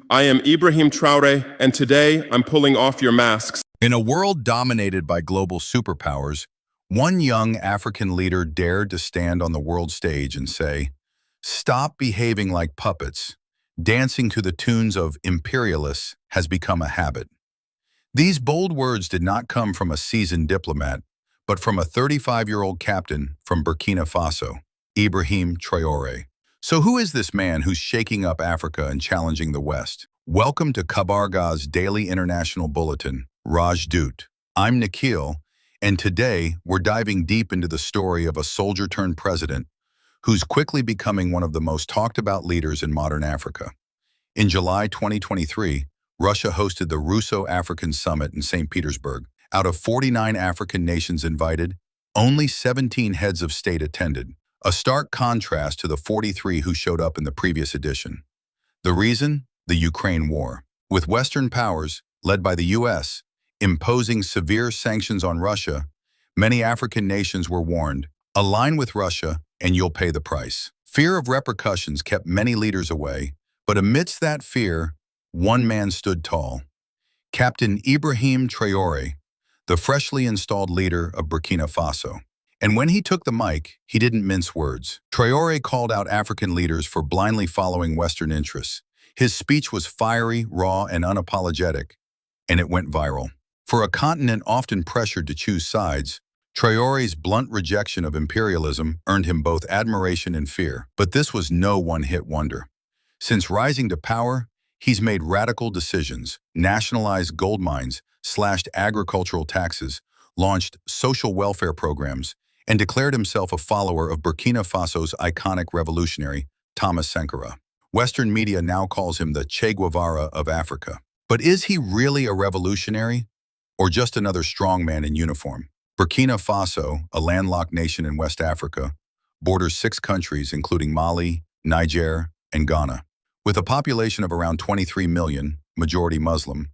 I am Ibrahim Traoré, and today I'm pulling off your masks. In a world dominated by global superpowers, one young African leader dared to stand on the world stage and say, "Stop behaving like puppets. Dancing to the tunes of imperialists has become a habit." These bold words did not come from a seasoned diplomat, but from a 35-year-old captain from Burkina Faso, Ibrahim Traoré. So who is this man who's shaking up Africa and challenging the West? Welcome to Kabarga's Daily International Bulletin, Raj Dut. I'm Nikhil, and today we're diving deep into the story of a soldier-turned-president who's quickly becoming one of the most talked-about leaders in modern Africa. In July 2023, Russia hosted the Russo-African Summit in St. Petersburg. Out of 49 African nations invited, only 17 heads of state attended, a stark contrast to the 43 who showed up in the previous edition. The reason? The Ukraine war. With Western powers, led by the US, imposing severe sanctions on Russia, many African nations were warned, align with Russia and you'll pay the price. Fear of repercussions kept many leaders away, but amidst that fear, one man stood tall. Captain Ibrahim Traoré, the freshly installed leader of Burkina Faso. And when he took the mic, he didn't mince words. Traoré called out African leaders for blindly following Western interests. His speech was fiery, raw, and unapologetic, and it went viral. For a continent often pressured to choose sides, Traoré's blunt rejection of imperialism earned him both admiration and fear. But this was no one-hit wonder. Since rising to power, he's made radical decisions, nationalized gold mines, slashed agricultural taxes, launched social welfare programs, and declared himself a follower of Burkina Faso's iconic revolutionary, Thomas Sankara. Western media now calls him the Che Guevara of Africa. But is he really a revolutionary, or just another strongman in uniform? Burkina Faso, a landlocked nation in West Africa, borders 6 countries including Mali, Niger, and Ghana. With a population of around 23 million, majority Muslim,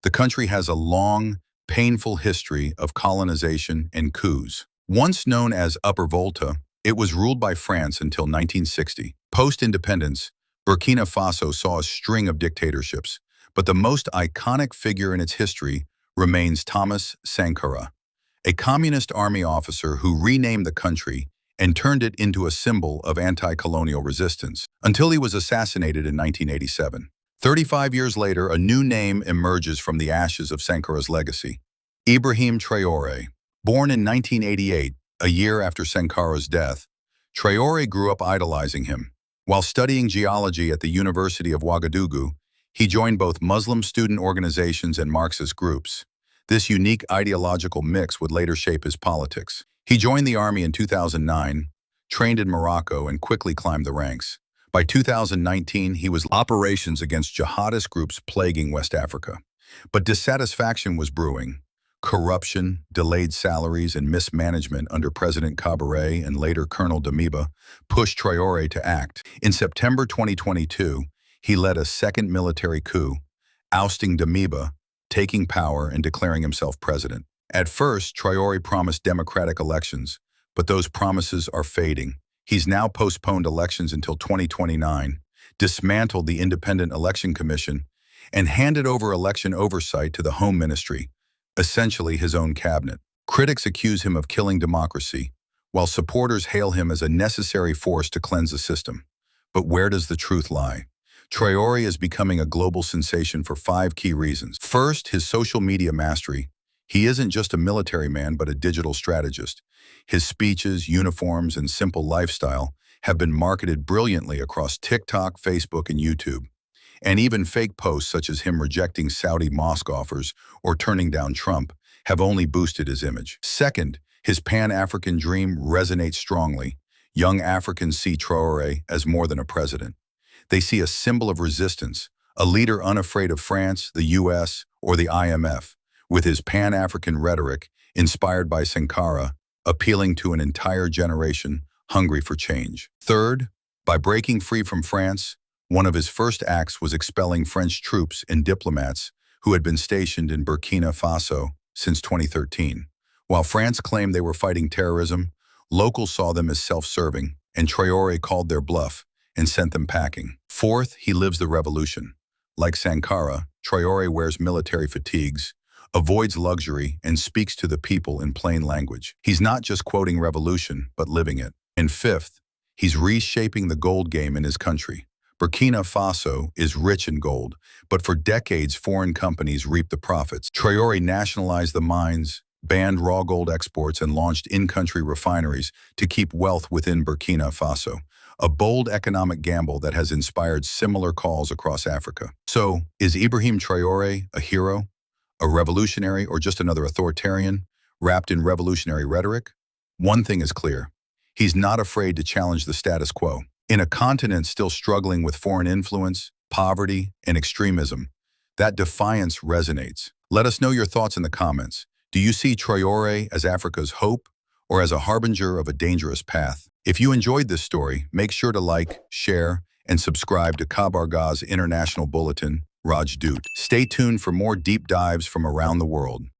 the country has a long, painful history of colonization and coups. Once known as Upper Volta, it was ruled by France until 1960. Post-independence, Burkina Faso saw a string of dictatorships, but the most iconic figure in its history remains Thomas Sankara, a communist army officer who renamed the country and turned it into a symbol of anti-colonial resistance, until he was assassinated in 1987. 35 years later, a new name emerges from the ashes of Sankara's legacy: Ibrahim Traoré. Born in 1988, a year after Sankara's death, Traoré grew up idolizing him. While studying geology at the University of Ouagadougou, he joined both Muslim student organizations and Marxist groups. This unique ideological mix would later shape his politics. He joined the army in 2009, trained in Morocco, and quickly climbed the ranks. By 2019, he was operations against jihadist groups plaguing West Africa. But dissatisfaction was brewing. Corruption, delayed salaries, and mismanagement under President Traoré and later Colonel Damiba pushed Traoré to act. In September 2022, he led a second military coup, ousting Damiba, taking power and declaring himself president. At first, Traoré promised democratic elections, but those promises are fading. He's now postponed elections until 2029, dismantled the Independent Election Commission, and handed over election oversight to the Home Ministry, essentially his own cabinet. Critics accuse him of killing democracy, while supporters hail him as a necessary force to cleanse the system. But where does the truth lie? Traoré is becoming a global sensation for 5 key reasons. First, his social media mastery. He isn't just a military man, but a digital strategist. His speeches, uniforms, and simple lifestyle have been marketed brilliantly across TikTok, Facebook, and YouTube. And even fake posts such as him rejecting Saudi mosque offers or turning down Trump have only boosted his image. Second, his Pan-African dream resonates strongly. Young Africans see Traoré as more than a president. They see a symbol of resistance, a leader unafraid of France, the US, or the IMF, with his Pan-African rhetoric, inspired by Sankara, appealing to an entire generation hungry for change. Third, by breaking free from France, one of his first acts was expelling French troops and diplomats who had been stationed in Burkina Faso since 2013. While France claimed they were fighting terrorism, locals saw them as self-serving, and Traoré called their bluff and sent them packing. Fourth, he lives the revolution. Like Sankara, Traore wears military fatigues, avoids luxury, and speaks to the people in plain language. He's not just quoting revolution, but living it. And fifth, he's reshaping the gold game in his country. Burkina Faso is rich in gold, but for decades foreign companies reaped the profits. Traore nationalized the mines, banned raw gold exports, and launched in-country refineries to keep wealth within Burkina Faso. A bold economic gamble that has inspired similar calls across Africa. So, is Ibrahim Traoré a hero, a revolutionary, or just another authoritarian wrapped in revolutionary rhetoric? One thing is clear. He's not afraid to challenge the status quo. In a continent still struggling with foreign influence, poverty, and extremism, that defiance resonates. Let us know your thoughts in the comments. Do you see Traoré as Africa's hope or as a harbinger of a dangerous path? If you enjoyed this story, make sure to like, share, and subscribe to Kabarga's International Bulletin, Rajdut. Stay tuned for more deep dives from around the world.